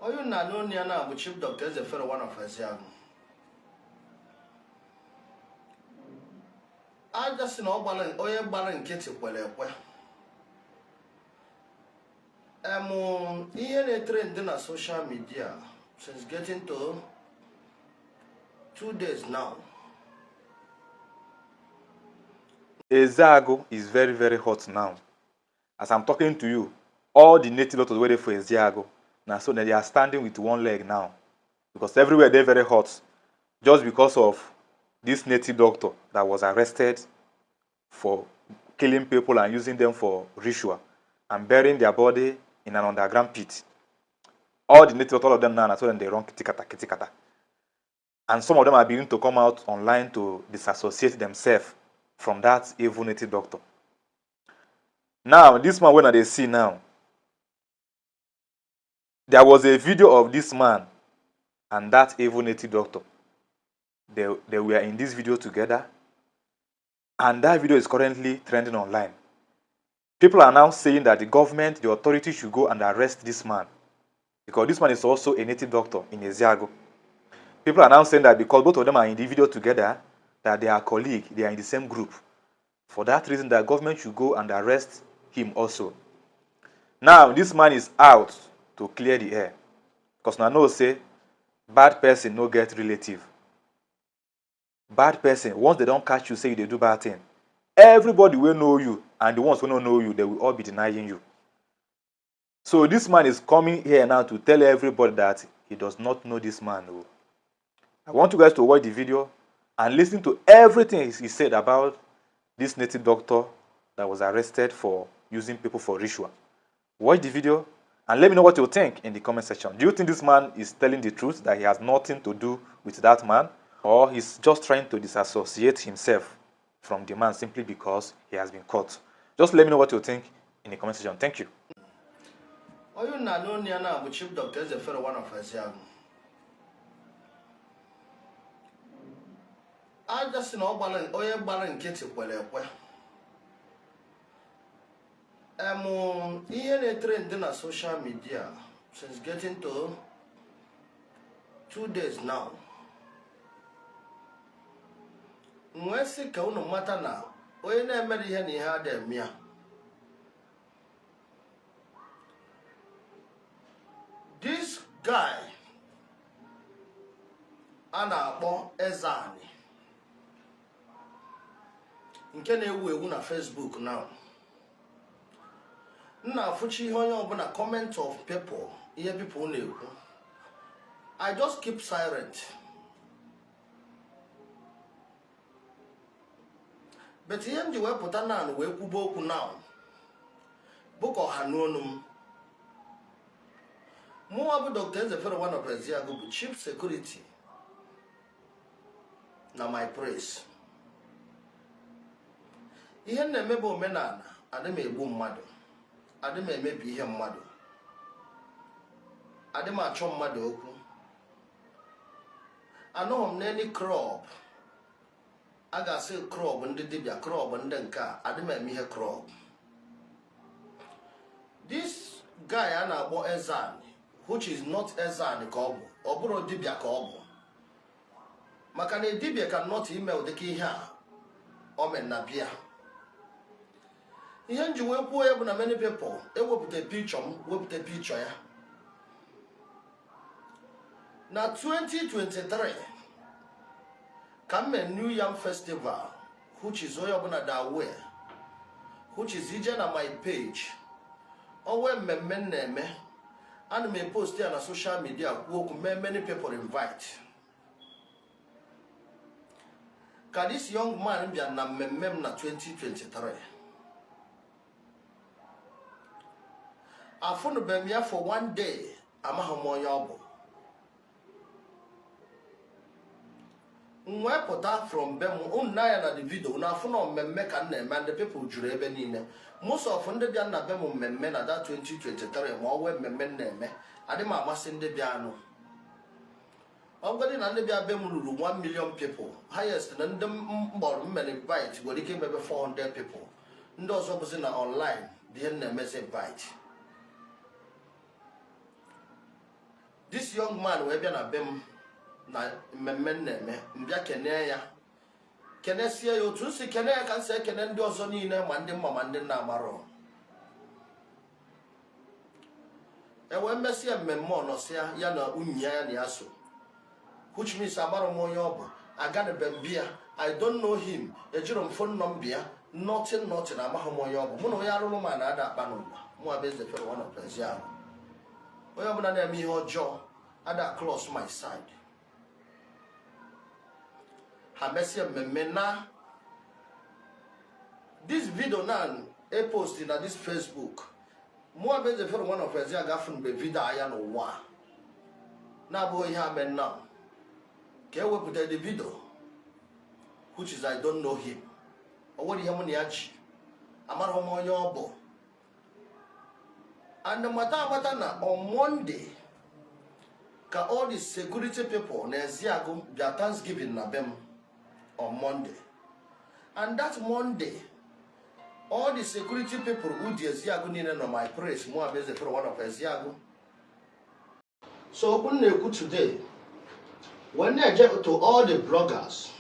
Oyo na no nia na bu chief doctor is a fellow one of Ezeagu. I just know balance oye balance nkiti kwele ekwe. Ihe na trend na social media since getting to 2 days now. Ezeagu is very, very hot now. As I'm talking to you, all the native doctors waiting for Ezeagu. Now, so they are standing with one leg now. Because everywhere they're very hot. Just because of this native doctor that was arrested for killing people and using them for ritual and burying their body in an underground pit. All the native doctors, all of them now, that's when they run kitikata, kitikata. And some of them are beginning to come out online to disassociate themselves from that evil native doctor. Now, this man, when they see now, there was a video of this man and that evil native doctor. They were in this video together. And that video is currently trending online. People are now saying that the government, the authority should go and arrest this man. Because this man is also a native doctor in Ezeagu. People are now saying that because both of them are in the video together, that they are colleagues, they are in the same group. For that reason, the government should go and arrest him also. Now, this man is out to clear the air. Because now know say, bad person no get relative. Bad person, once they don't catch you, say they do bad thing. Everybody will know you, and the ones who don't know you, they will all be denying you. So this man is coming here now to tell everybody that he does not know this man. I want you guys to watch the video and listen to everything he said about this native doctor that was arrested for using people for ritual. Watch the video and let me know what you think in the comment section. Do you think this man is telling the truth, that he has nothing to do with that man? Or he's just trying to disassociate himself from the man simply because he has been caught? Just let me know what you think in the comment section. Thank you. Oyo na no nia na bu chief doctor is a fellow one of Ezeagu. I just know balance oye balance nkiti kwele ekwe. Ihe na trend na social media since getting to 2 days now. Mwesi ka unu mata na oye na-emere ihe na ihe adem ya. This guy a na-akpọ Ezeagu nke na-ewu ewu na Facebook now. Nna afuchi ihe onye ọbụla comment of people, ihe people na-ekwu. I just keep silent. But ihe m ji wepụta na wee kwuba okwu now. Book ọha n'onu m. Mụwa bụ Dr. Ezefere one of Ezeagu bụ chief security na my praise. Ihe na-eme bụ omenala, adị m egbu mmadụ, adị m emebi ihe mmadụ, adị m achọ mmadụ okwu. Anọghị m n'eni crop. I got say crop ndị dibia, crop ndị nke a, adị m eme ihe crop. This guy a na-akpọ Ezeagu, which is not Ezeagu ka ọ bụ, ọ bụrụ dibia ka ọ bụ. Maka na dibia cannot email dịka ihe a o men na bia. Ihe nji wee kwuo ya bụ na many people ewepụta picture m, wepụta picture ya. Na 2023, come a New Yam Festival, which is all you're gonna aware, which is even on my page. Or when men name and may post there on social media, many people invite. Can this young man be na 2023? I found a for 1 day. I'm a homoyabo. Mwepota from Bemu, Unaya na the video, na funo memme can name and the people jure benine. Most of the Biana Bemu memme na that 2023, more when men name, Adema Masin de Biano. I'm going to be Bemu 1 million people, highest than the men invite, where they came over 400 people. Those opposite online, the end message bite. this young man wee bịa na be m na mmemme na-eme mbịa kene ya kenesie ya otu si kene ya ka nsi ekene ndị ọzọ niile ma ndị mma ma ndị nna amarọ wee mesịa mmemme ọnọsịa ya na unyi ya na ya so which means amarọ m onye ọ bụ aganebe m bịa I don't know him ejiro m phone number nothing amaghị m onye ọ bụ mụ na onye arụrụ ma na ada akpa n'ụwa mụ abụ Ezefere one of Ezeagu onye ọbụla na-eme ihe ọjọọ ada close my side ha mesịa mmemme na this video na post na this Facebook mụ abụ Ezefere one of Ezeagu afụ mgbe video anya n'ụwa na-abụghị ihe amen now ka ewepụta the video which is I don't know him or what him na ji amara m onye ọ bụ and mata na on Monday ka all the security people na Ezeagu bia Thanksgiving na bem on Monday, and that Monday all the security people who the Ezeagu niile no my praise mo abeze for one of Ezeagu. So when they go today, when they get to all the bloggers,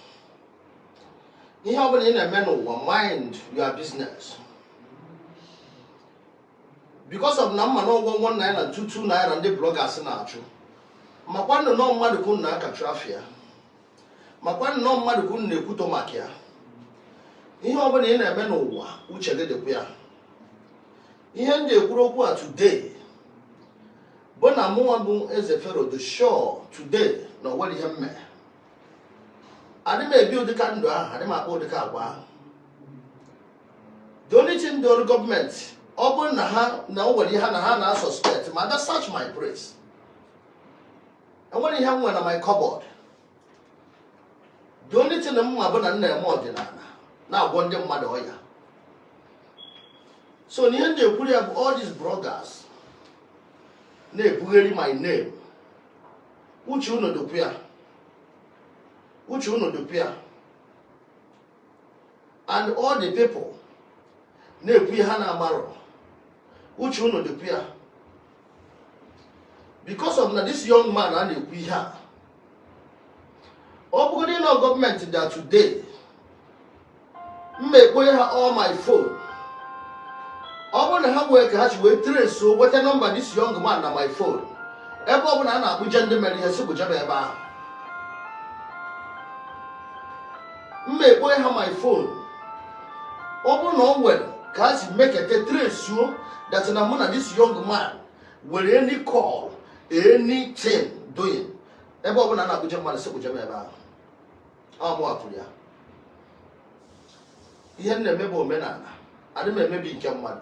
you have in a man who mind your business. Because of number no 119 and 229 and the bloggers in our true. Makwano no madu kun na katrafia. Makwano no madu kun ne kuto makia. You have in a man who uche de queer. He had the Kurokua today. Bona Muabu Ezefere the show today, no what he have met. I may build the candle, I didn't hold the car. The only thing the government open now what he had a hand I suspect, man, that's such my praise. And when he have one on my cupboard, the only thing the Mabon and more than now one them mother. So near they put up all these bloggers. They put my name. Which you know the peer? Which you know the peer? And all the people, they put Hana Maro. Which you know the peer? Because of this young man and the peer. Opposing our government that today make way all my phone. I want to have work has way trace so what a number this young man on my phone. Everyone I know gender Mary has a good job about. Make way have my phone. Open on well, cause make a trace so that an amount of this young man will any call anything doing. Everyone I know good job has a good job about. I'm more for you. He had never been men. I didn't maybe become one.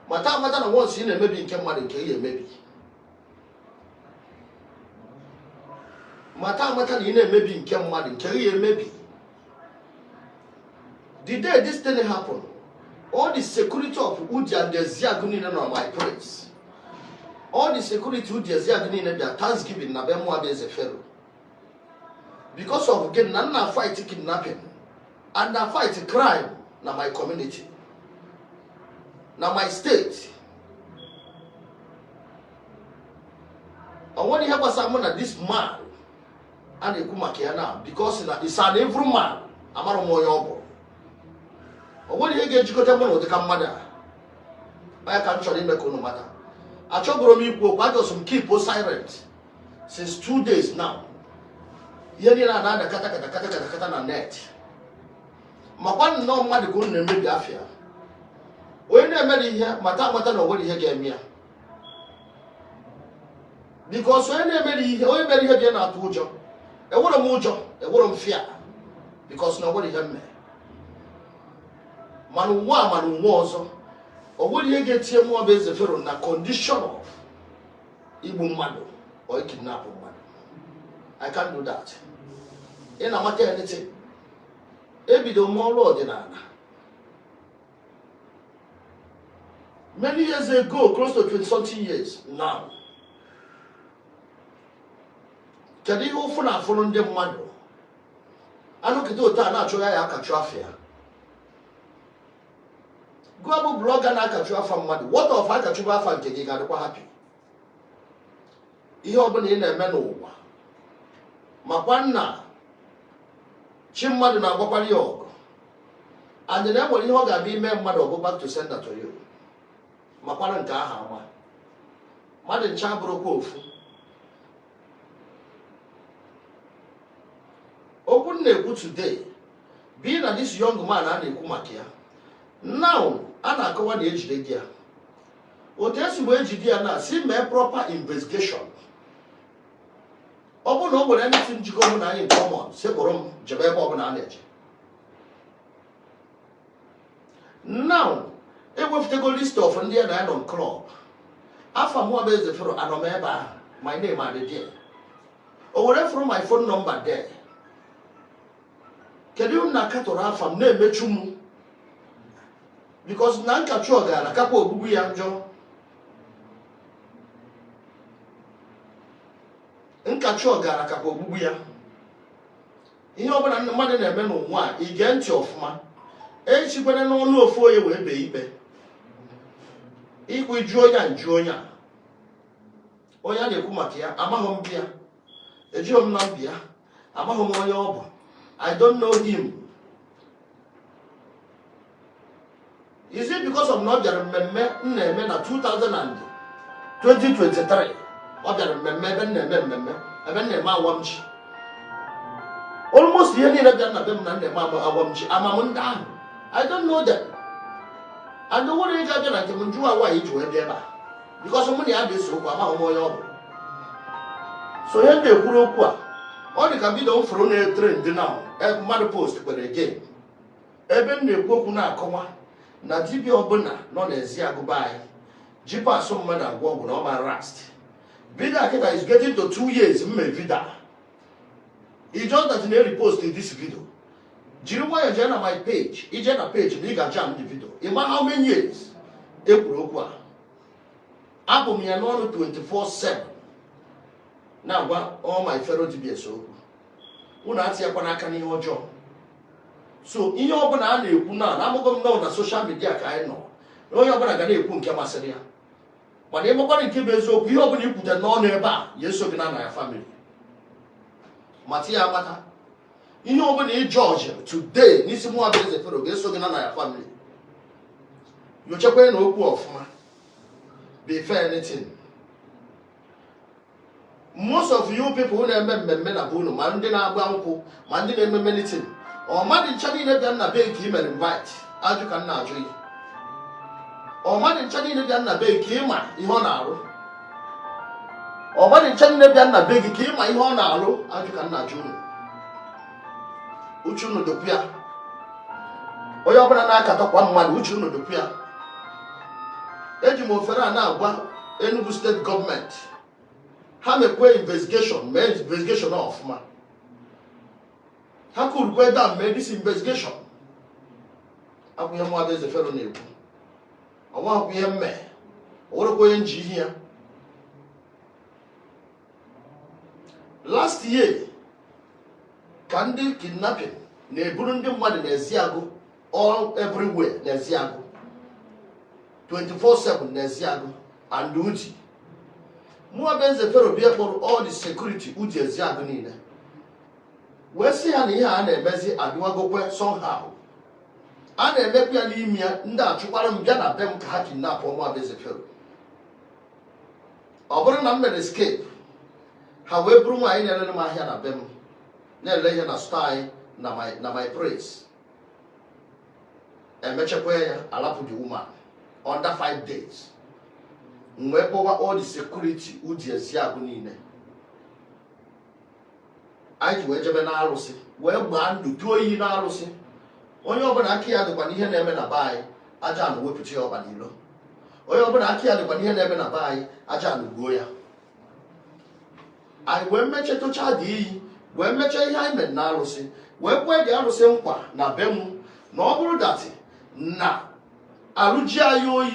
Mata na once in a maybe in Kemar in Kaya maybe. Mata in a maybe in Kemar in Kaya maybe. The day this thing happened, all the security of Udia and Ezeagu on my praise. All the security of Ezeagu in their Thanksgiving na bemwa Ezefere. Because of again none fight kidnapping and na fight crime na my community. Now my state. And when you have someone at this man and you come here now because it's an evil man. Amaro moyobo. And when you get you got to the mother, I can't show him no matter. I told Romy why does some keep silent since 2 days now. Here another kata na net. Makwan no mad go na maybe afia. When they made here, Mata no what he gave me. Because when they made here, we made here na tujo. E wora mujo, e wora fear. Because nobody had me. Manu so. Or what you get here more based on the condition of Igbo man or kidnap man. I can't do that. In a matter anything. Ebi do more Lord than Anna. Many years ago, close to 20-something years now. Can you often have followed them mad? I don't get to a natural acatrafia. Go up blog and acatrafia from mad. What of acatrafia from Kegi got happy? ihe ọbụla ị na-eme n'ụwa makwa nna chi mmadụ na-agbakwara ya ọgụ and na enwere ihe ọ ga-abịa ime mmadụ ọgụ back to sender to you makwara nke aha ama mmadụ ncha bụrụkwa ofu okwu na-ekwu today being na this young man a na-ekwu maka ya now a na-akọwa na ejide gị ya otu esi wee jide ya na si mee proper investigation ọ bụ na o nwere anything njikọ mụ na anyị common sekpụrụ m jebe ebe ọbụla a na-eje now ewepụtago list of ndị a na ya nọ club afa mụ bụ eze fero anọ m ebe ahụ my name adị there o were from my phone number there kedu na katọrọ afa m na-emechu m because na nkachu ọgara kakwa ogbugbu ya njọ nkachu ọgara kakwa ogbugbu ya ihe ọbụla mmadụ na-eme n'ụwa ige ntị ọfụma echikwere n'ọnụ ofu onye wee bee ikpe ikwu jụọ ya njụ onye a na-ekwu maka ya amaghị m bịa ejighị m na mbịa amaghị m onye ọ bụ I don't know him. Is it because of not your mmemme na 2023 ọ bịara mmemme ebe mmemme ebe na-eme awamchi almost ihe niile bịara na be m na na-eme awamchi amam ndị ahụ I don't know them and nwere ị ga-abịa na nke m njụwa nwaanyị ji wee bịa ebe a because mụ na ya ga-eso okwu amaghị m onye ọ bụ so ihe na-ekwuru okwu a ọ dị ka bido m fụrụ na-etrend na mmadụ post kwere again ebe m na-ekwu okwu na-akọwa na dibia ọbụla nọ n'Ezeagu anyị ji pasụ mmadụ agwọ ọgwụ na ọma rast video akịta is getting to 2 years mme video he just that na repost this video jiri nwayọ jee na my page ije na page na ị ga-jam the video ịma how many years ekwuru okwu a abụ m ya n'ọnụ 24/7 na-agwa all my fellow DBS okwu unu atịakwa n'aka n'ihe ọjọọ so ihe ọbụla a na-ekwu na amụgo m nọ na social media ka anyị nọ na onye ọbụla ga na-ekwu nke masịrị ya mana ịmakwara nke bụ eziokwu ihe ọbụla ikwute n'ọnụ ebe a ya eso gị na ya family mata ya amata ihe ọbụla ị jọji today n'isi mụ abụ eze fero ga-eso gị na ya family nyochekwa na okwu ọfụma be fair anything. Most of you people na-eme mmemme na bụ unu ma ndị na-agba nkwụ ma ndị na-eme melitin ọmadị ncha niile bịa nna be nke i mere invite ajụ ka nna ajụ ya ọmadị ncha niile bịa nna be nke ịma ihe ọ na-arụ ọmadị ncha niile bịa nna be gị ka ịma ihe ọ na-arụ ajụ ka nna ajụ unu uche unu dopụ ya onye ọbụla na-akatakwa mmadụ uche unu dopụ ya eji m ofere a na-agwa Enugu State gọọmenti ha mekwe investigation mee investigation ọfụma ha kwurukwe dam mee this investigation akwụnye mmadụ eze fero na-ekwu ọnwa akwụ ihe mme owerekwa onye nji ihe ya last year ka ndị kidnapping na-eburu ndị mmadụ na Ezeagu all everywhere na Ezeagu 24/7 na Ezeagu and Uji Muabenze fero bịa kpọrọ all the security Uji Ezeagu niile wee sị ha na ihe a na-emezi adịwagokwe somehow a na-emekwa ya n'ime ya ndị achụkwara m bịa na be m ka ha kidnap Muabenze fero ọ bụrụ na m mere escape ha wee bụrụ nwaanyị na-elere m ahịa na be m na-ele ihe na style na my praise emechekwa ya alapụ the woman under 5 days mgbe kpọwa all the security Uji Ezeagu niile anyị ji wee jebe n'arụsị wee gbaa ndụ tụọ iyi n'arụsị onye ọbụla aka ya dịkwa n'ihe na-eme na be anyị aja anụ wepụta ya ọba n'ilo onye ọbụla aka ya dịkwa n'ihe na-eme na be anyị aja anụ gbuo ya anyị wee mechetụcha dị iyi wee mechaa ihe anyị mere na arụsị wee kwee dị arụsị nkwa na be m na ọ bụrụ datị na arụji anyị oyi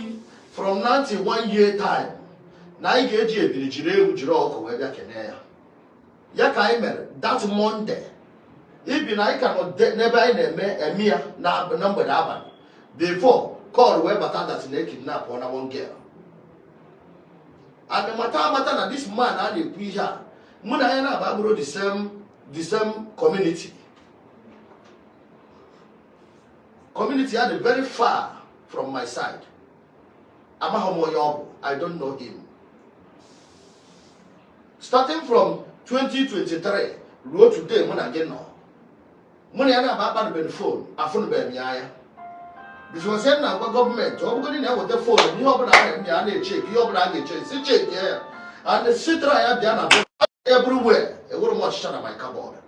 from 91 year time na anyị ga-eji ebiri jiri ewu jiri ọkụ wee bịa kene ya ka anyị mere that Monday ibi na anyị ka nọ n'ebe anyị na-eme ya na mgbede abalị before call wee bata that na kidnap na one girl and the matter na this man had a plea here. Muna yana baburo the same community. Community had very far from my side. Amahomo, I don't know him. Starting from 2023, road today, when I get now. Money I have the phone, I phone by me. This was said now government, I'm going to the phone, you open a check, you open a check, check, yeah. And the citra I have done everywhere. I wouldn't watch shut on my cupboard.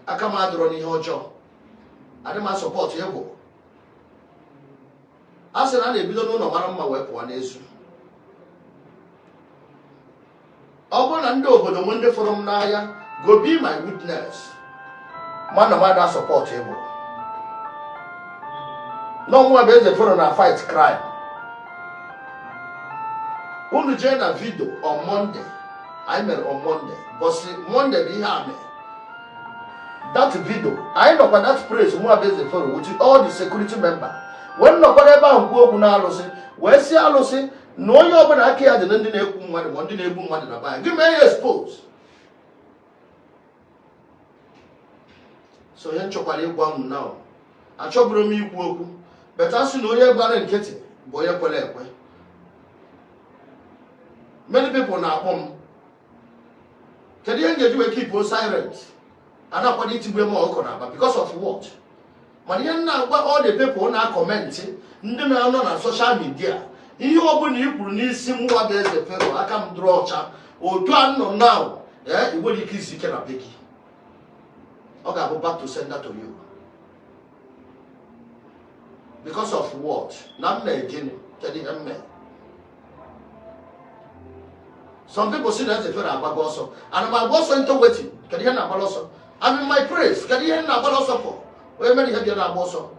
I come out running your job. I demand support you. I said, I don't know my weapon is. Open and over the Monday from Naya, go be my witness. Man of mother support him. No more based for a fight crime. Only join a video on Monday. I mean on Monday. But see, Monday we have me. That video, I know about that praise more based for with all the security member. When nobody ever go on Alosi, where see Alosi, no you open a care the Nandine one day boom one in a buy. Give me expose. So you chopper one now. I chop me woku. But as you know, you're going to get it. Boy, many people now home. Can you get you a keep silent? And not want it to be more but because of what? But you know what all the people now commenting, on social media. You open you could need some more days the fellow. I come draw chat or do I know now? Yeah, you will kiss you cannot pick it. Okay, I'll go back to send that to you. Because of what? Some people say that if you're a bagoso, and my boss into waiting. Can you hear Nabaloso? I'm in my praise. Can you hear Nabaloso for? Where many have you Naboso?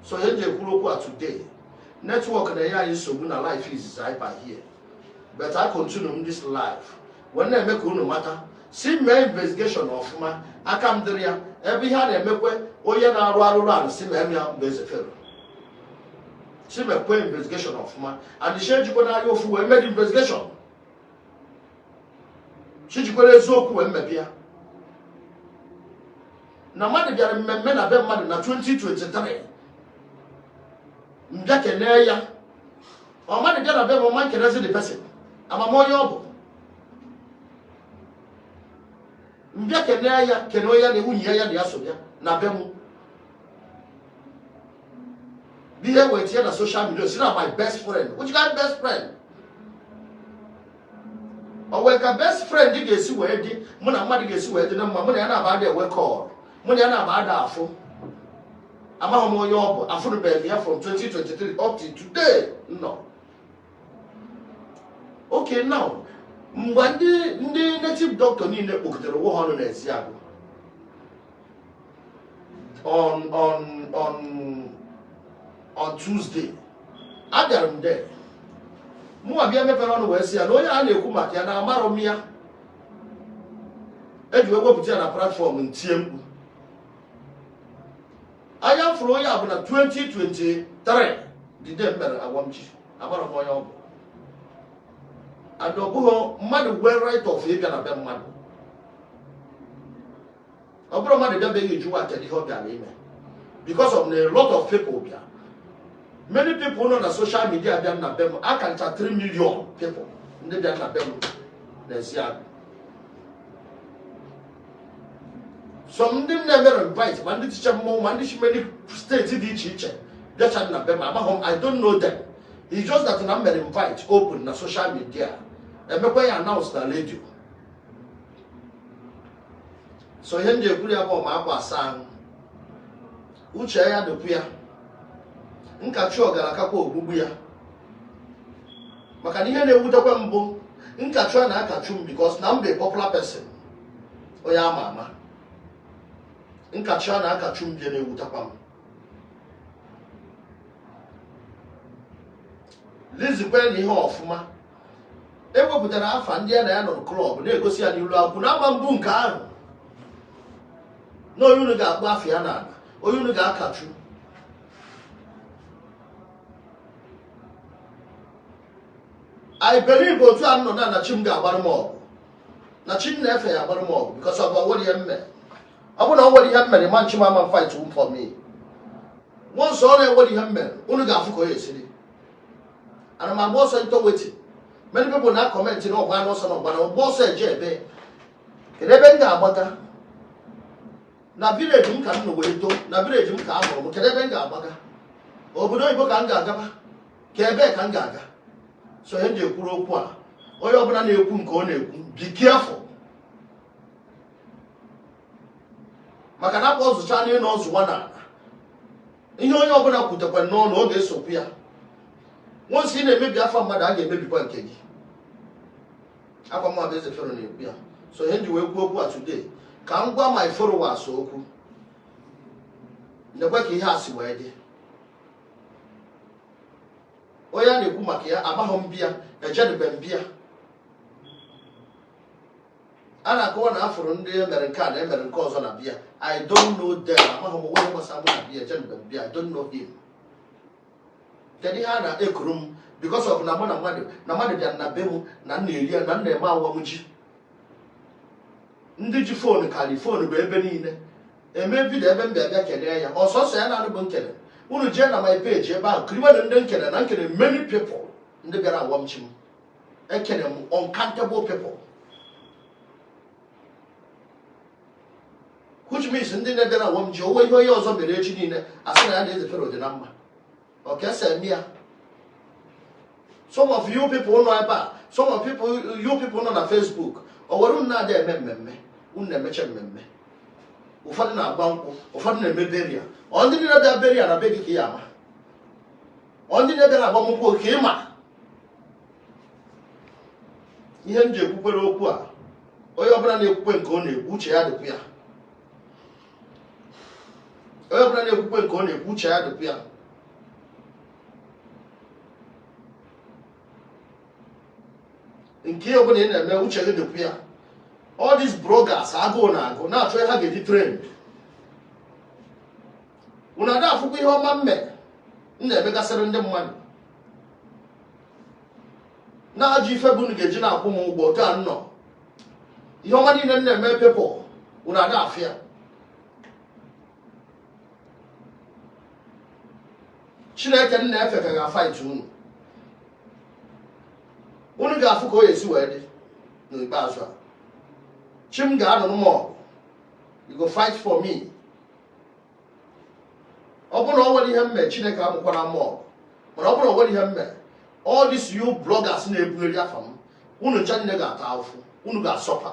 So here you go today. Network and AI is so good. Life is hyper here. But I continue this life. When I make no matter. See my investigation of my I come there. Every hand I make way. Oh yeah, now run. See me base fellow. See my investigation of my and the shade you gonna go for made investigation. She you gonna so cool and maybe. Now man they are men na 2023. Mjake neya. O man they are man can see the person. I'm a more yobo. Mjake neya kenoya ne unya ya dia so na bemu. Be here with you on social media. She's not my best friend. Which guy best friend? Or when a best friend you get see where the money gets where the number money and about their work call. Money and about that for. I'm a more yob. I'm from the from 2023 up to today. No. Okay, now. When the native doctor need to book the war on Ezeagu. On Tuesday, I am there. More be a member on the West, and all your Kumaki and Amaromia. And you will put on a platform in TM. I am from Oyabuna 2023. The Denver, I want you. About my own. And the mother well right of Fabian and Ben Madu. I brought my baby you at the hobby. Because of a lot of people here. Many people on the social media are not them. I can chat 3 million people. They are not them. Ezeagu. Some them never invite. Man, this teacher more. Man, this many states in each teacher. That's not them. I don't know them. It's just that I'm not invite open the social media. And make I announce the radio. So here they put about my pasang. Uche ya the prayer. Nkachu ogalaka kwa ogbugbu ya maka ihe na-ewutekwa mbụ nkachu na akachu m because na mbe popular person onye ama ama nkachu na akachu m bịa na-ewutekwa m lizikwe na ihe ọfụma ewepụtara afa ndị ya na ya nọ club na-egosi ya n'ilu akwụ na agba mbụ nke ahụ na onye unu ga-agba afọ ya na onye unu ga-akachu I believe otu anọ na chim ga-agbara m ọgụ na chim na-efe ya agbara m ọgụ because of what ihe mme ọ bụ na ọ nwere ihe mmere man chim ama fight for me once ọ na-enwere ihe mmere unu ga-afụ ka ọ esiri ana m agba ọsọ into waiting many people na comment na ọgba n'ọsọ na ọgba na ọgba ọsọ eje ebe kedu ebe m ga-agbaga na village m ka m nọ wee too na village m ka a mụrụ m kedu ebe m ga-agbaga obodo oyibo ka m ga-agaba ka ebe ka m ga-aga so ihe m ji ekwuru okwu a onye ọbụla na-ekwu nke ọ na-ekwu be careful maka na akpa ọzụcha na ịnọ ọzụwa na ihe onye ọbụla kwutekwa n'ọnụ ọ ga-esokwu ya once ị na-emebi afọ mmadụ a ga-emebikwa nke gị akwa mmadụ eze fero na-ekwu ya so ihe m ji wee kwuo okwu a today ka m gwa my followers okwu nekwe ka ihe a si wee dị onye a na-ekwu maka ya amaghị m bịa ejedebe m bịa a na-akọwa na afọrọ ndị emere nke a na emere nke ọzọ na bịa I don't know them amaghị m onye gbasara mụ na bịa ejedebe m bịa I don't know him kedu ihe a na-ekuru m because of na mụ na mmadụ bịara na be m na nna eri ya na nna eme awa m ji ndị ji foonu karị foonu bụ ebe niile eme vidio ebe m bịa kelee ya ọsọsọ ya na-anụ bụ nkele unu jee na my page ebe ahụ kiriwedụ ndị nkele na nkele many people ndị bịara awam chi m ekele m uncountable people which means ndị na-ebịara awam ji onwe ihe onye ọzọ mere echi niile asị na ya na eze fero dị na mma okese ya some of you people nọ ebe a some of you people nọ na Facebook o were unu na-adị eme mmemme unu na-emeche mmemme ụfọdụ na-agba nkwụ ụfọdụ na-eme beria ọ ndị niile bịa beria na be gị ka ị ama ọ ndị na-ebịa na-agba nkwụ ka ị ma ihe m ji ekwukwere okwu a onye ọbụla na-ekwukwe nke ọ na-ekwu uche ya dịkwu ya onye ọbụla na-ekwukwe nke ọ na-ekwu uche ya dịkwu ya nke ọbụla ị na-eme uche gị dịkwu ya all these bloggers agụụ na-agụ na-achọ ihe ha ga-eji trend unu ada afụkwa ihe ọma mme m na-emegasịrị ndị mmadụ na-ajụ ife bụ unu ga-eji na-akwụ m ụgwọ taa nnọ ihe ọma niile m na-eme pepụl unu ada afụ ya Chineke m na-efe ka ga-fight unu ga-afụ ka o esi wee dị n'ikpeazụ a Chim ga-anọ n'ụmụ you go fight for me ọ bụrụ na ọ nwere ihe mme Chineke amụkwara mmụọ mana ọ bụrụ na ọ nwere ihe mme all these you bloggers na-ebugheri afa m unu ncha niile ga-ata afụ unu ga-asọfa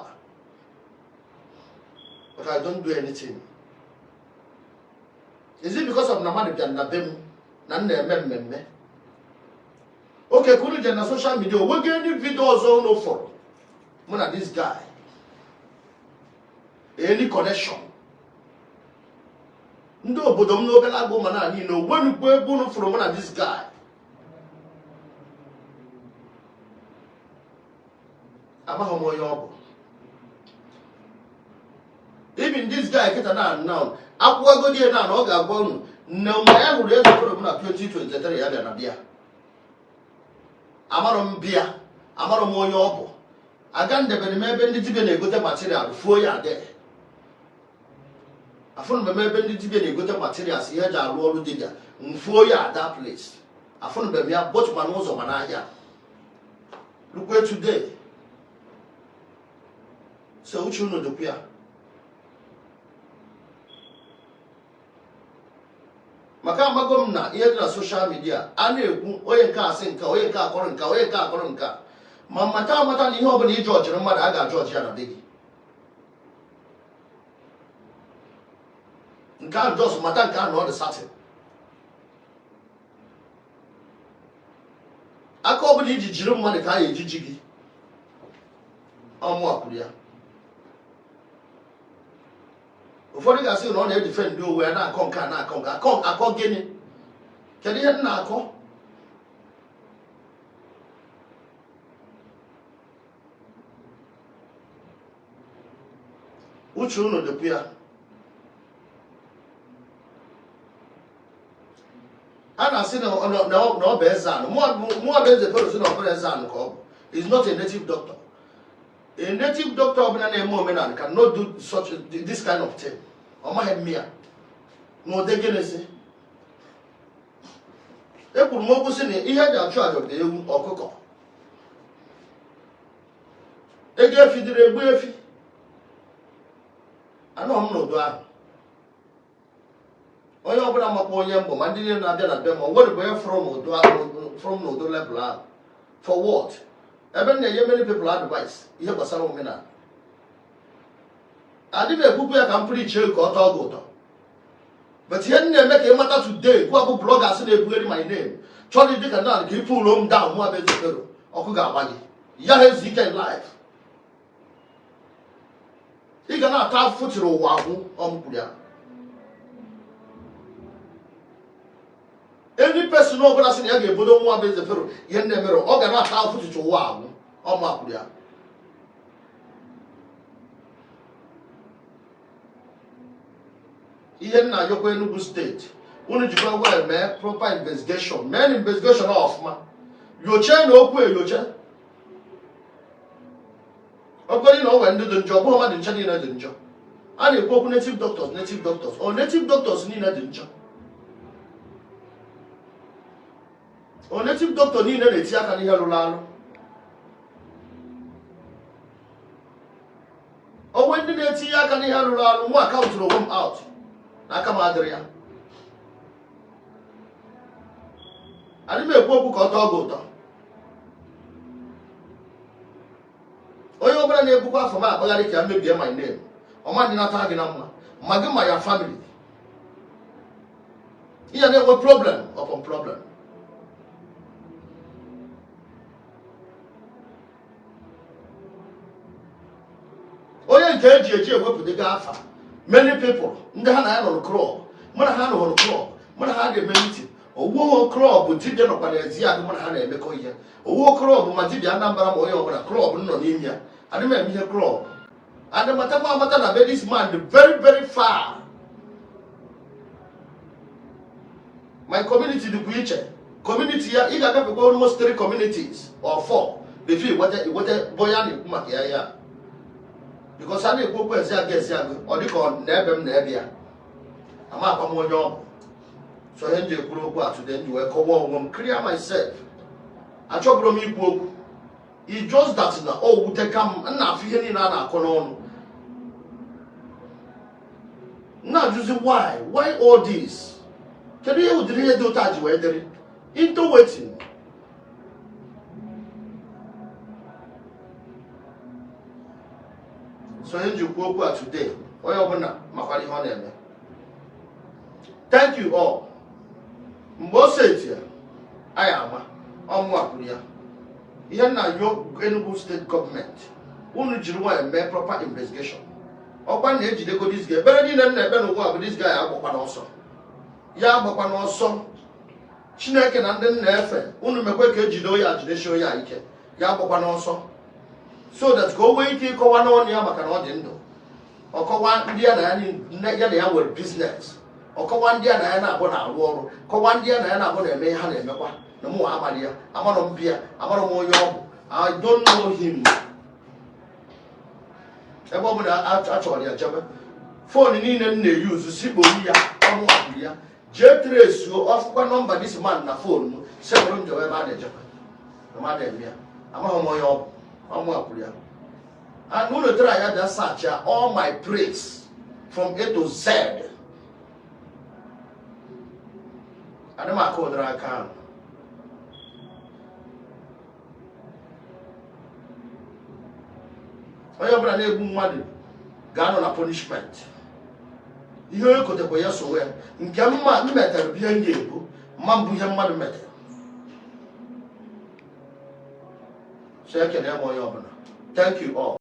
but I don't do anything is it because of na mmadụ bịara na be m na m na-eme mmemme okay ka unu jere na social media onweghị any video ọzọ unu fọrọ mụ na this guy any connection ndị obodo m n'obere agụ ma na niile onwenukwu ebe unu fụrụ mụ na this guy amaghị m onye ọ bụ even this guy kịta na now akwụkwagodi na ọ ga-agwa unu nne mgbe ya hụrụ eze fụrụ m na 2023 ya bịa na bịa amarọ m bịa amarọ m onye ọ bụ aga ndebere m ebe ndị dibịa na-egote material fuo ya adị afụnụ m ebe ndị dibịa na-egote materials ihe eji arụ ọrụ dibịa mfuo ya ada place afụnụ m ya both ma n'ụzọ ma n'ahịa lukwe today so uche unu dịkwa ya maka amago m na ihe dị na social media a na-ekwu onye nke asị nka onye nke akọrọ nka onye nke akọrọ nka ma mata amata na ihe ọbụla iji ọchịrị mmadụ a ga-ajụ ya na be gị nke ahụ jos mata nke ahụ na ọ dị satin aka ọbụla iji jiri mmadụ ka a ya ejiji gị ọmụ akwụrụ ya ụfọdụ ga-asị na ọ na-edife ndị owe ya na-akọ nke a na-akọ nke akọ gịnị kedu ihe m na-akọ uche unu dịkwu ya a na-asị say no Bezan. More Bez person of Bezan is not a native doctor. A native doctor of an moment cannot do this kind of thing. Or my head mia. No, they can say. They put more person in here than charge of the or cocoa. They gave you the way. I know I'm not doing. Oh, you open up on Yambo, I didn't have them. What where from no level. For what? Even the many people advice. Here was some women. I didn't put a complete chill or dog. But he didn't make a matter today. Who have bloggers and they put my name. Charlie Dick and Nan, he pull him down, more better. Or Kugawagi. Yahes he can life. He cannot have foot to Wahu on Puya. Any person over us in Yagi, but don't want the Peru, Yen Nemero, or cannot have foot to Wahu on Mapuya. Here now, you're going to Enugu State. Only to go well, man, proper investigation. Man, investigation off, man. Your chain, no way, your chain. Okay, you know when the job, how much in the job? And you go native doctors, or native doctors need a job. Or native doctor need a tiaka and Yarulano. Or when the tiaka and Yarulano, what comes to the home out? Nakamadria. I didn't make a book or dog. Oh, you're going to book for my body can maybe my name. Or man not having number. My family. Here there was problem upon problem. Oh, yeah, JJ work with the Gafa. Many people, Ndana on the crop, Manahano on the crop, Manahana meeting, or war crop with Tijan of Ezeagu Manahana and Mekoya, or war crop, Matibia Anambra or a crop, no Nimia, I remember here crop. And the Matama made this man very, very far. My community, the preacher, community here, you got almost 3 communities or 4. They feel what a boyani Makia. Because I need to go to Ezeagu or they call Nebem Nebia. I'm up on my job. So I ended up to then you were called clear myself. I chop from me book. It's just that now, oh, they come and now feeling in an colon. Now, you see why? Why all this? Can you do that? Whether into waiting. So you go today. Thank you all. Mbose I am Omwapuria. Here now your Enugu State government. Only Jiruwa and proper investigation. Open age they go this guy. Better than never know this guy also. Ya Bopan also. Chineke and then never. Only make Jido ya show ya ike. Ya Bopan also. So that go wait till go on Yamakan or go one dear and with business. Or go one dear and I want our war. Go one dear and I want to make honey. No more Amalia. I'm on beer. I'm on more young. I don't know him. A woman actually a job. Phone in and they use Sibolia. I'm one here. J3 you off one number this man na phone. Several to a manager. No matter me. I'm on more young. I'm going to try to search all my praise from A to Z. I don't know what I can. I am going to money. Gun on a punishment. You could have been so well. In Gamma, matter behind you, Mambu Yamma matter. Thank you all.